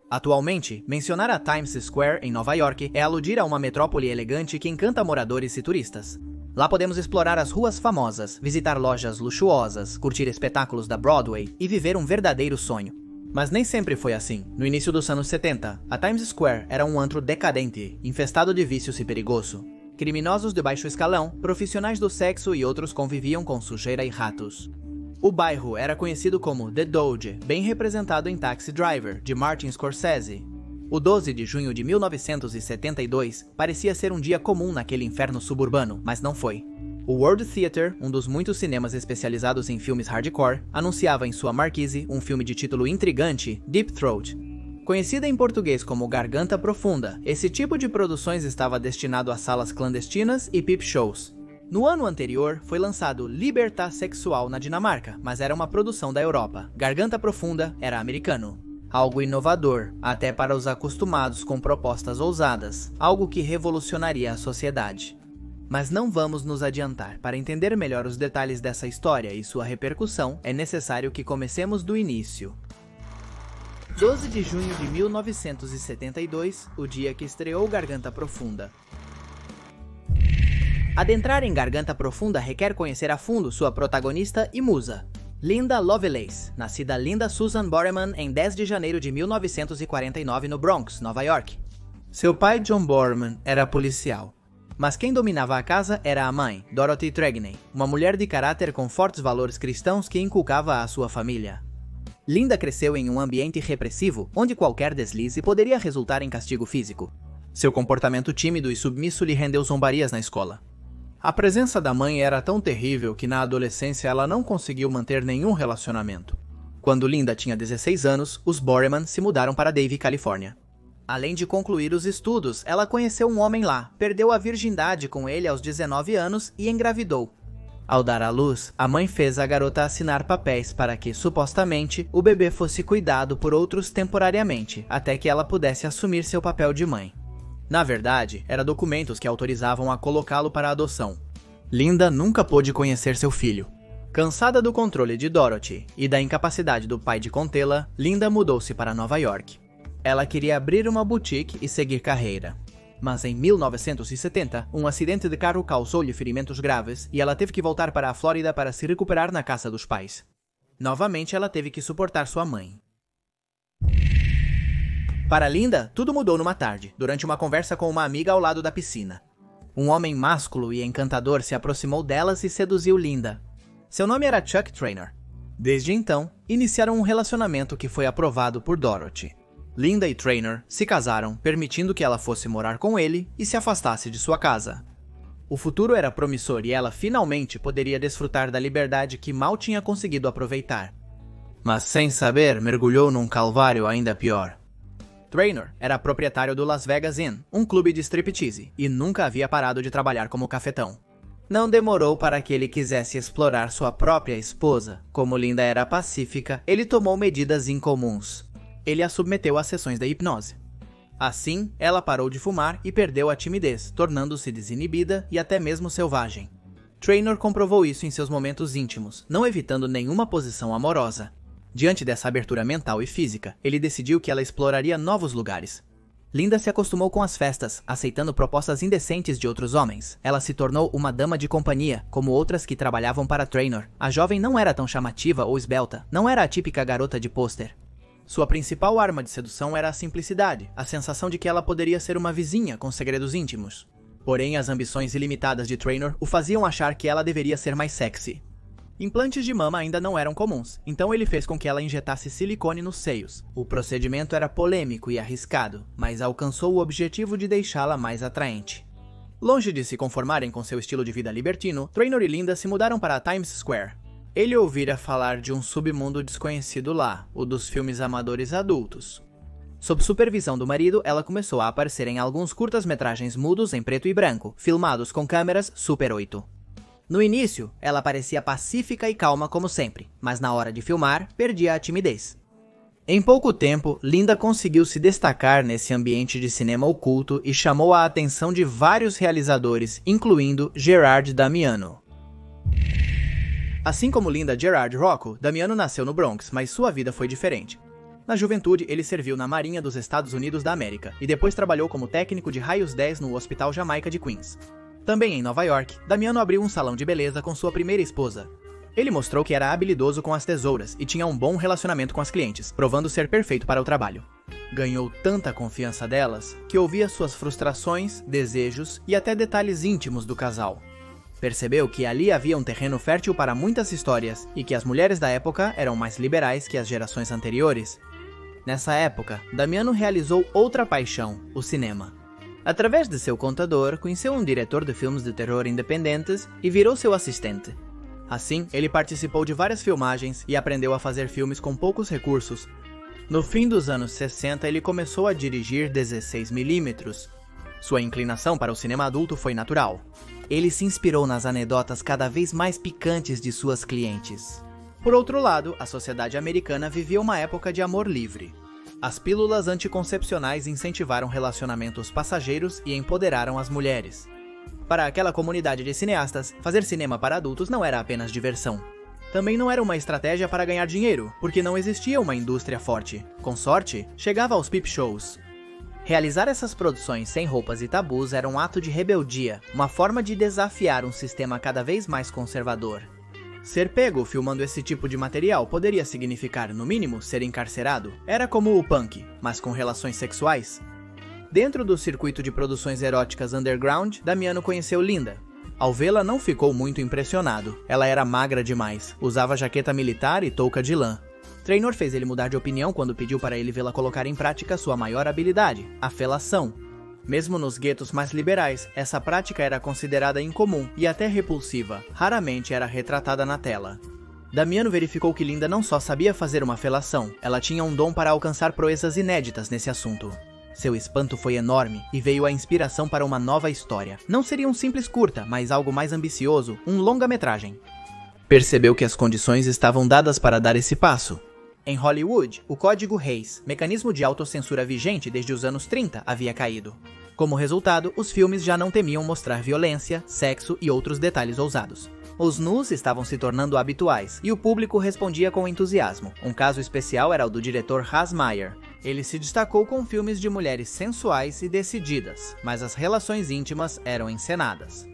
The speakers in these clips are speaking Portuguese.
Atualmente, mencionar a Times Square em Nova York é aludir a uma metrópole elegante que encanta moradores e turistas. Lá podemos explorar as ruas famosas, visitar lojas luxuosas, curtir espetáculos da Broadway e viver um verdadeiro sonho. Mas nem sempre foi assim. No início dos anos 70, a Times Square era um antro decadente, infestado de vícios e perigoso. Criminosos de baixo escalão, profissionais do sexo e outros conviviam com sujeira e ratos. O bairro era conhecido como The Doge, bem representado em Taxi Driver, de Martin Scorsese. O 12 de junho de 1972 parecia ser um dia comum naquele inferno suburbano, mas não foi. O World Theater, um dos muitos cinemas especializados em filmes hardcore, anunciava em sua marquise um filme de título intrigante, Deep Throat. Conhecida em português como Garganta Profunda, esse tipo de produções estava destinado a salas clandestinas e peep shows. No ano anterior, foi lançado Libertad Sexual na Dinamarca, mas era uma produção da Europa. Garganta Profunda era americano. Algo inovador, até para os acostumados com propostas ousadas, algo que revolucionaria a sociedade. Mas não vamos nos adiantar. Para entender melhor os detalhes dessa história e sua repercussão, é necessário que comecemos do início. 12 de junho de 1972, o dia que estreou Garganta Profunda. Adentrar em Garganta Profunda requer conhecer a fundo sua protagonista e musa, Linda Lovelace, nascida Linda Susan Borman em 10 de janeiro de 1949 no Bronx, Nova York. Seu pai, John Borman, era policial, mas quem dominava a casa era a mãe, Dorothy Tregney, uma mulher de caráter com fortes valores cristãos que inculcava à sua família. Linda cresceu em um ambiente repressivo, onde qualquer deslize poderia resultar em castigo físico. Seu comportamento tímido e submisso lhe rendeu zombarias na escola. A presença da mãe era tão terrível que na adolescência ela não conseguiu manter nenhum relacionamento. Quando Linda tinha 16 anos, os Borman se mudaram para Davie, Califórnia. Além de concluir os estudos, ela conheceu um homem lá, perdeu a virgindade com ele aos 19 anos e engravidou. Ao dar à luz, a mãe fez a garota assinar papéis para que, supostamente, o bebê fosse cuidado por outros temporariamente, até que ela pudesse assumir seu papel de mãe. Na verdade, eram documentos que autorizavam a colocá-lo para adoção. Linda nunca pôde conhecer seu filho. Cansada do controle de Dorothy e da incapacidade do pai de contê-la, Linda mudou-se para Nova York. Ela queria abrir uma boutique e seguir carreira. Mas em 1970, um acidente de carro causou-lhe ferimentos graves e ela teve que voltar para a Flórida para se recuperar na casa dos pais. Novamente, ela teve que suportar sua mãe. Para Linda, tudo mudou numa tarde, durante uma conversa com uma amiga ao lado da piscina. Um homem másculo e encantador se aproximou delas e seduziu Linda. Seu nome era Chuck Traynor. Desde então, iniciaram um relacionamento que foi aprovado por Dorothy. Linda e Traynor se casaram, permitindo que ela fosse morar com ele e se afastasse de sua casa. O futuro era promissor e ela finalmente poderia desfrutar da liberdade que mal tinha conseguido aproveitar. Mas sem saber, mergulhou num calvário ainda pior. Traynor era proprietário do Las Vegas Inn, um clube de striptease, e nunca havia parado de trabalhar como cafetão. Não demorou para que ele quisesse explorar sua própria esposa. Como Linda era pacífica, ele tomou medidas incomuns. Ele a submeteu a sessões de hipnose. Assim, ela parou de fumar e perdeu a timidez, tornando-se desinibida e até mesmo selvagem. Traynor comprovou isso em seus momentos íntimos, não evitando nenhuma posição amorosa. Diante dessa abertura mental e física, ele decidiu que ela exploraria novos lugares. Linda se acostumou com as festas, aceitando propostas indecentes de outros homens. Ela se tornou uma dama de companhia, como outras que trabalhavam para Traynor. A jovem não era tão chamativa ou esbelta, não era a típica garota de pôster. Sua principal arma de sedução era a simplicidade, a sensação de que ela poderia ser uma vizinha com segredos íntimos. Porém, as ambições ilimitadas de Traynor o faziam achar que ela deveria ser mais sexy. Implantes de mama ainda não eram comuns, então ele fez com que ela injetasse silicone nos seios. O procedimento era polêmico e arriscado, mas alcançou o objetivo de deixá-la mais atraente. Longe de se conformarem com seu estilo de vida libertino, Traynor e Linda se mudaram para a Times Square. Ele ouvira falar de um submundo desconhecido lá, o dos filmes amadores adultos. Sob supervisão do marido, ela começou a aparecer em alguns curtas-metragens mudos em preto e branco, filmados com câmeras Super 8. No início, ela parecia pacífica e calma como sempre, mas na hora de filmar, perdia a timidez. Em pouco tempo, Linda conseguiu se destacar nesse ambiente de cinema oculto e chamou a atenção de vários realizadores, incluindo Gerard Damiano. Assim como Linda Gerard Rocco, Damiano nasceu no Bronx, mas sua vida foi diferente. Na juventude, ele serviu na Marinha dos Estados Unidos da América e depois trabalhou como técnico de raios 10 no Hospital Jamaica de Queens. Também em Nova York, Damiano abriu um salão de beleza com sua primeira esposa. Ele mostrou que era habilidoso com as tesouras e tinha um bom relacionamento com as clientes, provando ser perfeito para o trabalho. Ganhou tanta confiança delas que ouvia suas frustrações, desejos e até detalhes íntimos do casal. Percebeu que ali havia um terreno fértil para muitas histórias e que as mulheres da época eram mais liberais que as gerações anteriores. Nessa época, Damiano realizou outra paixão, o cinema. Através de seu contador, conheceu um diretor de filmes de terror independentes e virou seu assistente. Assim, ele participou de várias filmagens e aprendeu a fazer filmes com poucos recursos. No fim dos anos 60, ele começou a dirigir 16mm. Sua inclinação para o cinema adulto foi natural. Ele se inspirou nas anedotas cada vez mais picantes de suas clientes. Por outro lado, a sociedade americana vivia uma época de amor livre. As pílulas anticoncepcionais incentivaram relacionamentos passageiros e empoderaram as mulheres. Para aquela comunidade de cineastas, fazer cinema para adultos não era apenas diversão. Também não era uma estratégia para ganhar dinheiro, porque não existia uma indústria forte. Com sorte, chegava aos peep shows. Realizar essas produções sem roupas e tabus era um ato de rebeldia, uma forma de desafiar um sistema cada vez mais conservador. Ser pego filmando esse tipo de material poderia significar, no mínimo, ser encarcerado. Era como o punk, mas com relações sexuais. Dentro do circuito de produções eróticas underground, Damiano conheceu Linda. Ao vê-la, não ficou muito impressionado. Ela era magra demais, usava jaqueta militar e touca de lã. Trainor fez ele mudar de opinião quando pediu para ele vê-la colocar em prática sua maior habilidade, a felação. Mesmo nos guetos mais liberais, essa prática era considerada incomum e até repulsiva, raramente era retratada na tela. Damiano verificou que Linda não só sabia fazer uma felação, ela tinha um dom para alcançar proezas inéditas nesse assunto. Seu espanto foi enorme e veio a inspiração para uma nova história. Não seria um simples curta, mas algo mais ambicioso, um longa-metragem. Percebeu que as condições estavam dadas para dar esse passo. Em Hollywood, o Código Hays, mecanismo de autocensura vigente desde os anos 30, havia caído. Como resultado, os filmes já não temiam mostrar violência, sexo e outros detalhes ousados. Os nus estavam se tornando habituais, e o público respondia com entusiasmo. Um caso especial era o do diretor Hans Meyer. Ele se destacou com filmes de mulheres sensuais e decididas, mas as relações íntimas eram encenadas.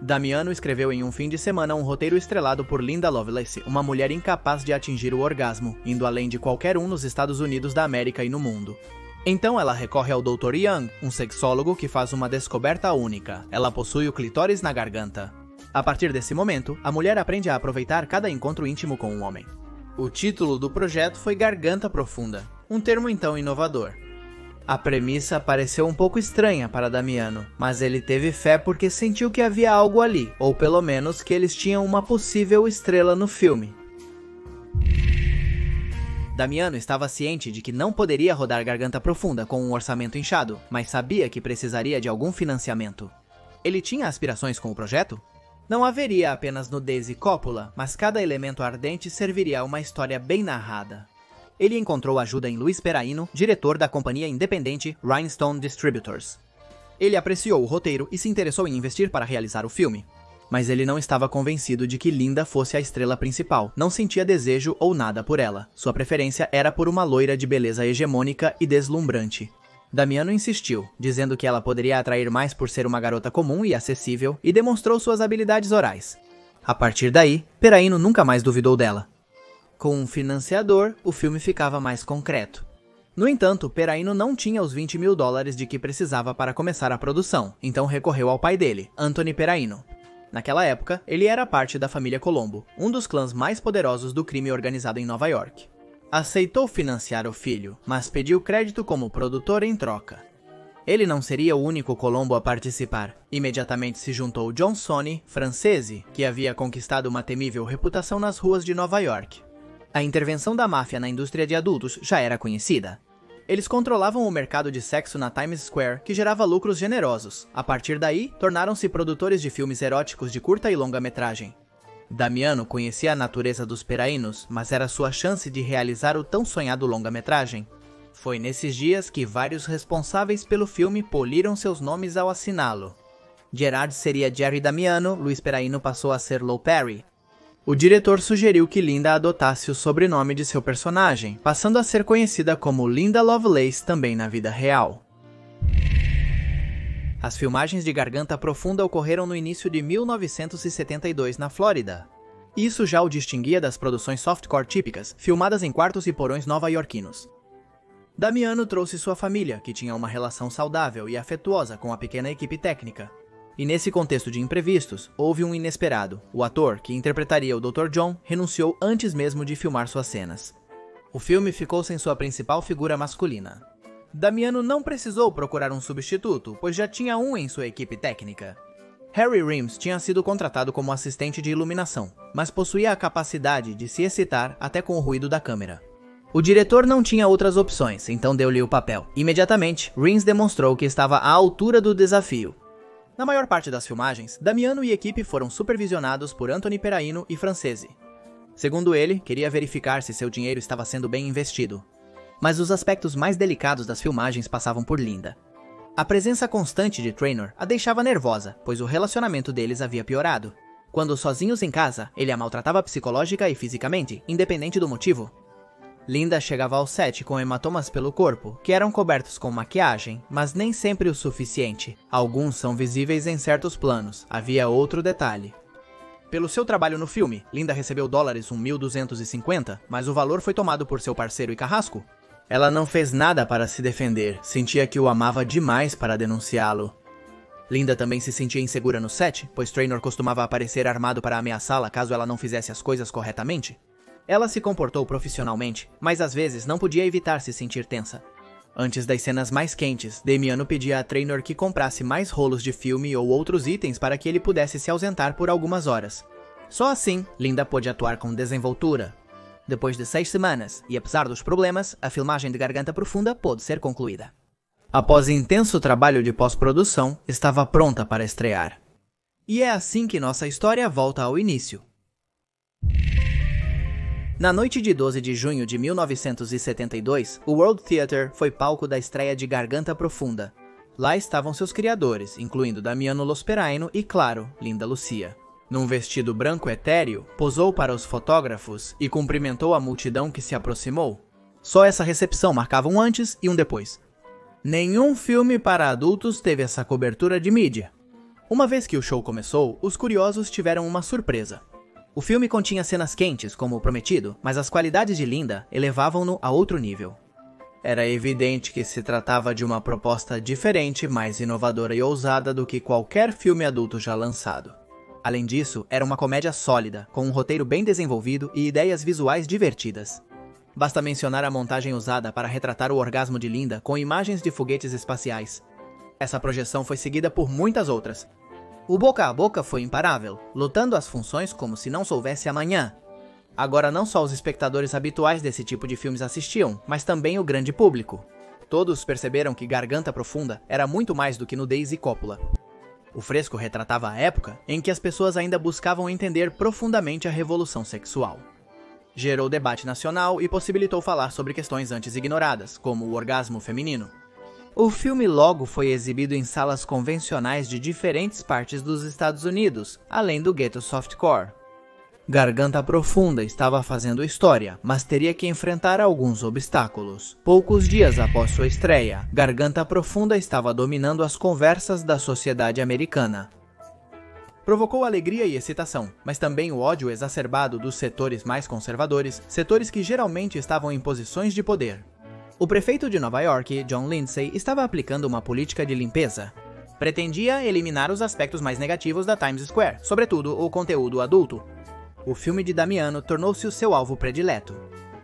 Damiano escreveu em um fim de semana um roteiro estrelado por Linda Lovelace, uma mulher incapaz de atingir o orgasmo, indo além de qualquer um nos Estados Unidos da América e no mundo. Então ela recorre ao Dr. Young, um sexólogo que faz uma descoberta única. Ela possui o clitóris na garganta. A partir desse momento, a mulher aprende a aproveitar cada encontro íntimo com um homem. O título do projeto foi Garganta Profunda, um termo então inovador. A premissa pareceu um pouco estranha para Damiano, mas ele teve fé porque sentiu que havia algo ali, ou pelo menos que eles tinham uma possível estrela no filme. Damiano estava ciente de que não poderia rodar Garganta Profunda com um orçamento inchado, mas sabia que precisaria de algum financiamento. Ele tinha aspirações com o projeto? Não haveria apenas nudez e cópula, mas cada elemento ardente serviria a uma história bem narrada. Ele encontrou ajuda em Luis Peraino, diretor da companhia independente Rhinestone Distributors. Ele apreciou o roteiro e se interessou em investir para realizar o filme. Mas ele não estava convencido de que Linda fosse a estrela principal, não sentia desejo ou nada por ela. Sua preferência era por uma loira de beleza hegemônica e deslumbrante. Damiano insistiu, dizendo que ela poderia atrair mais por ser uma garota comum e acessível, e demonstrou suas habilidades orais. A partir daí, Peraino nunca mais duvidou dela. Com um financiador, o filme ficava mais concreto. No entanto, Peraino não tinha os $20 mil de que precisava para começar a produção, então recorreu ao pai dele, Anthony Peraino. Naquela época, ele era parte da família Colombo, um dos clãs mais poderosos do crime organizado em Nova York. Aceitou financiar o filho, mas pediu crédito como produtor em troca. Ele não seria o único Colombo a participar. Imediatamente se juntou John Sonny Francese, que havia conquistado uma temível reputação nas ruas de Nova York. A intervenção da máfia na indústria de adultos já era conhecida. Eles controlavam o mercado de sexo na Times Square, que gerava lucros generosos. A partir daí, tornaram-se produtores de filmes eróticos de curta e longa-metragem. Damiano conhecia a natureza dos Perainos, mas era sua chance de realizar o tão sonhado longa-metragem. Foi nesses dias que vários responsáveis pelo filme poliram seus nomes ao assiná-lo. Gerard seria Jerry Damiano, Luis Peraino passou a ser Lou Perry. O diretor sugeriu que Linda adotasse o sobrenome de seu personagem, passando a ser conhecida como Linda Lovelace também na vida real. As filmagens de Garganta Profunda ocorreram no início de 1972 na Flórida. Isso já o distinguia das produções softcore típicas, filmadas em quartos e porões nova-iorquinos. Damiano trouxe sua família, que tinha uma relação saudável e afetuosa com a pequena equipe técnica. E nesse contexto de imprevistos, houve um inesperado. O ator, que interpretaria o Dr. John, renunciou antes mesmo de filmar suas cenas. O filme ficou sem sua principal figura masculina. Damiano não precisou procurar um substituto, pois já tinha um em sua equipe técnica. Harry Rims tinha sido contratado como assistente de iluminação, mas possuía a capacidade de se excitar até com o ruído da câmera. O diretor não tinha outras opções, então deu-lhe o papel. Imediatamente, Rims demonstrou que estava à altura do desafio. Na maior parte das filmagens, Damiano e equipe foram supervisionados por Anthony Peraino e Francese. Segundo ele, queria verificar se seu dinheiro estava sendo bem investido. Mas os aspectos mais delicados das filmagens passavam por Linda. A presença constante de Trainor a deixava nervosa, pois o relacionamento deles havia piorado. Quando sozinhos em casa, ele a maltratava psicológica e fisicamente, independente do motivo. Linda chegava ao set com hematomas pelo corpo, que eram cobertos com maquiagem, mas nem sempre o suficiente. Alguns são visíveis em certos planos. Havia outro detalhe. Pelo seu trabalho no filme, Linda recebeu $1.250, mas o valor foi tomado por seu parceiro e carrasco. Ela não fez nada para se defender, sentia que o amava demais para denunciá-lo. Linda também se sentia insegura no set, pois Trainor costumava aparecer armado para ameaçá-la caso ela não fizesse as coisas corretamente. Ela se comportou profissionalmente, mas às vezes não podia evitar se sentir tensa. Antes das cenas mais quentes, Damiano pedia a Trainor que comprasse mais rolos de filme ou outros itens para que ele pudesse se ausentar por algumas horas. Só assim, Linda pôde atuar com desenvoltura. Depois de 6 semanas, e apesar dos problemas, a filmagem de Garganta Profunda pôde ser concluída. Após intenso trabalho de pós-produção, estava pronta para estrear. E é assim que nossa história volta ao início. Na noite de 12 de junho de 1972, o World Theatre foi palco da estreia de Garganta Profunda. Lá estavam seus criadores, incluindo Damiano Losperaino e, claro, Linda Lucia. Num vestido branco etéreo, posou para os fotógrafos e cumprimentou a multidão que se aproximou. Só essa recepção marcava um antes e um depois. Nenhum filme para adultos teve essa cobertura de mídia. Uma vez que o show começou, os curiosos tiveram uma surpresa. O filme continha cenas quentes, como o prometido, mas as qualidades de Linda elevavam-no a outro nível. Era evidente que se tratava de uma proposta diferente, mais inovadora e ousada do que qualquer filme adulto já lançado. Além disso, era uma comédia sólida, com um roteiro bem desenvolvido e ideias visuais divertidas. Basta mencionar a montagem usada para retratar o orgasmo de Linda com imagens de foguetes espaciais. Essa projeção foi seguida por muitas outras. O boca a boca foi imparável, lutando as funções como se não soubesse amanhã. Agora não só os espectadores habituais desse tipo de filmes assistiam, mas também o grande público. Todos perceberam que Garganta Profunda era muito mais do que nudez e cópula. O fresco retratava a época em que as pessoas ainda buscavam entender profundamente a revolução sexual. Gerou debate nacional e possibilitou falar sobre questões antes ignoradas, como o orgasmo feminino. O filme logo foi exibido em salas convencionais de diferentes partes dos Estados Unidos, além do gueto softcore. Garganta Profunda estava fazendo história, mas teria que enfrentar alguns obstáculos. Poucos dias após sua estreia, Garganta Profunda estava dominando as conversas da sociedade americana. Provocou alegria e excitação, mas também o ódio exacerbado dos setores mais conservadores, setores que geralmente estavam em posições de poder. O prefeito de Nova York, John Lindsay, estava aplicando uma política de limpeza. Pretendia eliminar os aspectos mais negativos da Times Square, sobretudo o conteúdo adulto. O filme de Damiano tornou-se o seu alvo predileto.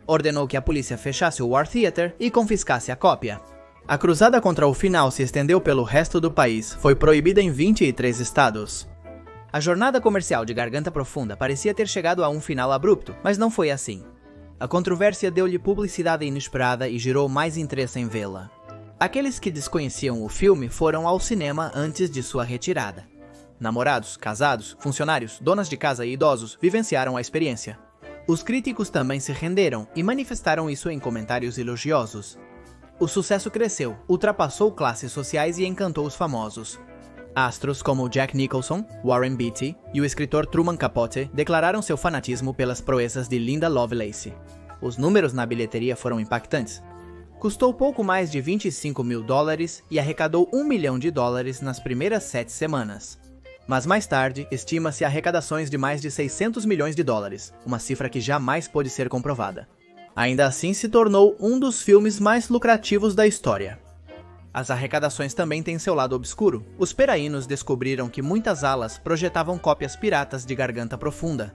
Ordenou que a polícia fechasse o War Theatre e confiscasse a cópia. A cruzada contra o final se estendeu pelo resto do país, foi proibida em 23 estados. A jornada comercial de Garganta Profunda parecia ter chegado a um final abrupto, mas não foi assim. A controvérsia deu-lhe publicidade inesperada e gerou mais interesse em vê-la. Aqueles que desconheciam o filme foram ao cinema antes de sua retirada. Namorados, casados, funcionários, donas de casa e idosos vivenciaram a experiência. Os críticos também se renderam e manifestaram isso em comentários elogiosos. O sucesso cresceu, ultrapassou classes sociais e encantou os famosos. Astros como Jack Nicholson, Warren Beatty e o escritor Truman Capote declararam seu fanatismo pelas proezas de Linda Lovelace. Os números na bilheteria foram impactantes. Custou pouco mais de $25 mil e arrecadou $1 milhão nas primeiras 7 semanas. Mas mais tarde, estima-se arrecadações de mais de $600 milhões, uma cifra que jamais pôde ser comprovada. Ainda assim, se tornou um dos filmes mais lucrativos da história. As arrecadações também têm seu lado obscuro. Os peraínos descobriram que muitas alas projetavam cópias piratas de Garganta Profunda.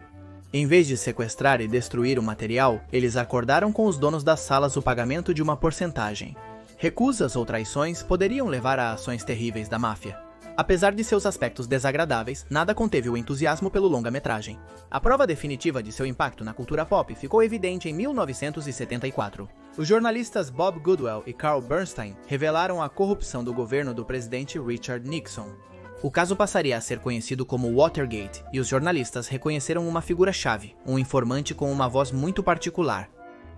Em vez de sequestrar e destruir o material, eles acordaram com os donos das salas o pagamento de uma porcentagem. Recusas ou traições poderiam levar a ações terríveis da máfia. Apesar de seus aspectos desagradáveis, nada conteve o entusiasmo pelo longa-metragem. A prova definitiva de seu impacto na cultura pop ficou evidente em 1974. Os jornalistas Bob Goodwell e Carl Bernstein revelaram a corrupção do governo do presidente Richard Nixon. O caso passaria a ser conhecido como Watergate, e os jornalistas reconheceram uma figura-chave, um informante com uma voz muito particular.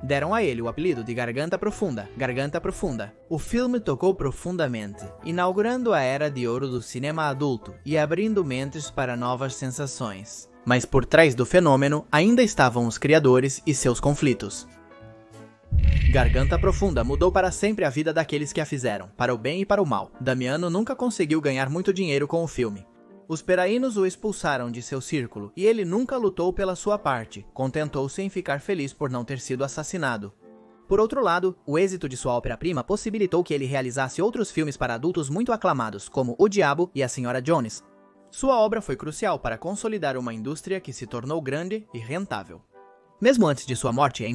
Deram a ele o apelido de Garganta Profunda, Garganta Profunda. O filme tocou profundamente, inaugurando a era de ouro do cinema adulto e abrindo mentes para novas sensações. Mas por trás do fenômeno ainda estavam os criadores e seus conflitos. Garganta Profunda mudou para sempre a vida daqueles que a fizeram, para o bem e para o mal. Damiano nunca conseguiu ganhar muito dinheiro com o filme. Os peraínos o expulsaram de seu círculo, e ele nunca lutou pela sua parte, contentou-se em ficar feliz por não ter sido assassinado. Por outro lado, o êxito de sua ópera-prima possibilitou que ele realizasse outros filmes para adultos muito aclamados, como O Diabo e A Senhora Jones. Sua obra foi crucial para consolidar uma indústria que se tornou grande e rentável. Mesmo antes de sua morte em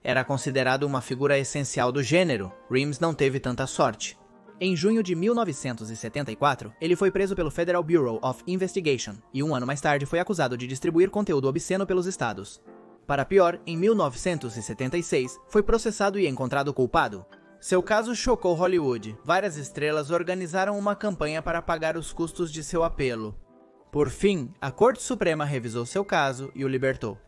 era considerado uma figura essencial do gênero, Reeves não teve tanta sorte. Em junho de 1974, ele foi preso pelo Federal Bureau of Investigation e um ano mais tarde foi acusado de distribuir conteúdo obsceno pelos estados. Para pior, em 1976, foi processado e encontrado culpado. Seu caso chocou Hollywood. Várias estrelas organizaram uma campanha para pagar os custos de seu apelo. Por fim, a Corte Suprema revisou seu caso e o libertou.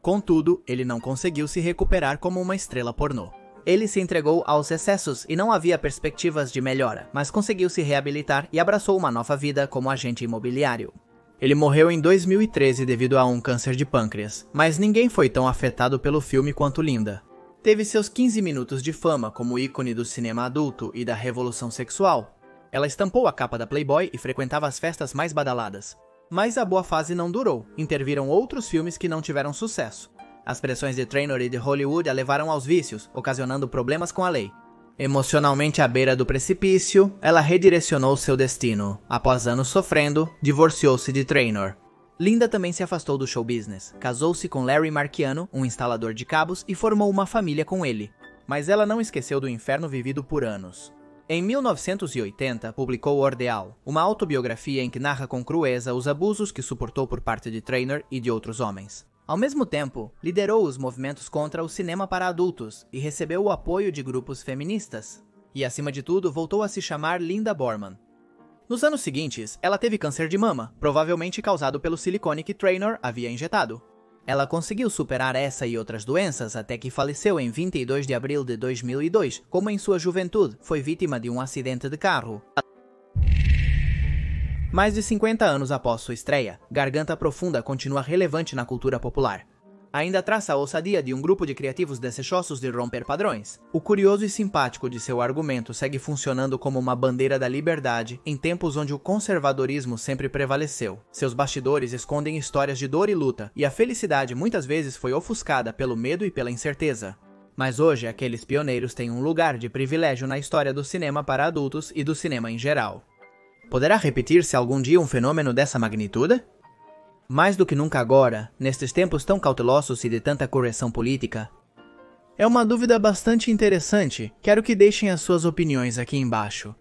Contudo, ele não conseguiu se recuperar como uma estrela pornô. Ele se entregou aos excessos e não havia perspectivas de melhora, mas conseguiu se reabilitar e abraçou uma nova vida como agente imobiliário. Ele morreu em 2013 devido a um câncer de pâncreas, mas ninguém foi tão afetado pelo filme quanto Linda. Teve seus 15 minutos de fama como ícone do cinema adulto e da revolução sexual. Ela estampou a capa da Playboy e frequentava as festas mais badaladas. Mas a boa fase não durou, interviram outros filmes que não tiveram sucesso. As pressões de Trainor e de Hollywood a levaram aos vícios, ocasionando problemas com a lei. Emocionalmente à beira do precipício, ela redirecionou seu destino. Após anos sofrendo, divorciou-se de Trainor. Linda também se afastou do show business, casou-se com Larry Marchiano, um instalador de cabos, e formou uma família com ele. Mas ela não esqueceu do inferno vivido por anos. Em 1980, publicou Ordeal, uma autobiografia em que narra com crueza os abusos que suportou por parte de Trainor e de outros homens. Ao mesmo tempo, liderou os movimentos contra o cinema para adultos e recebeu o apoio de grupos feministas. E, acima de tudo, voltou a se chamar Linda Borman. Nos anos seguintes, ela teve câncer de mama, provavelmente causado pelo silicone que Trainor havia injetado. Ela conseguiu superar essa e outras doenças até que faleceu em 22 de abril de 2002, como em sua juventude foi vítima de um acidente de carro. Mais de 50 anos após sua estreia, Garganta Profunda continua relevante na cultura popular. Ainda traça a ousadia de um grupo de criativos desejosos de romper padrões. O curioso e simpático de seu argumento segue funcionando como uma bandeira da liberdade em tempos onde o conservadorismo sempre prevaleceu. Seus bastidores escondem histórias de dor e luta, e a felicidade muitas vezes foi ofuscada pelo medo e pela incerteza. Mas hoje, aqueles pioneiros têm um lugar de privilégio na história do cinema para adultos e do cinema em geral. Poderá repetir-se algum dia um fenômeno dessa magnitude? Mais do que nunca agora, nestes tempos tão cautelosos e de tanta correção política? É uma dúvida bastante interessante. Quero que deixem as suas opiniões aqui embaixo.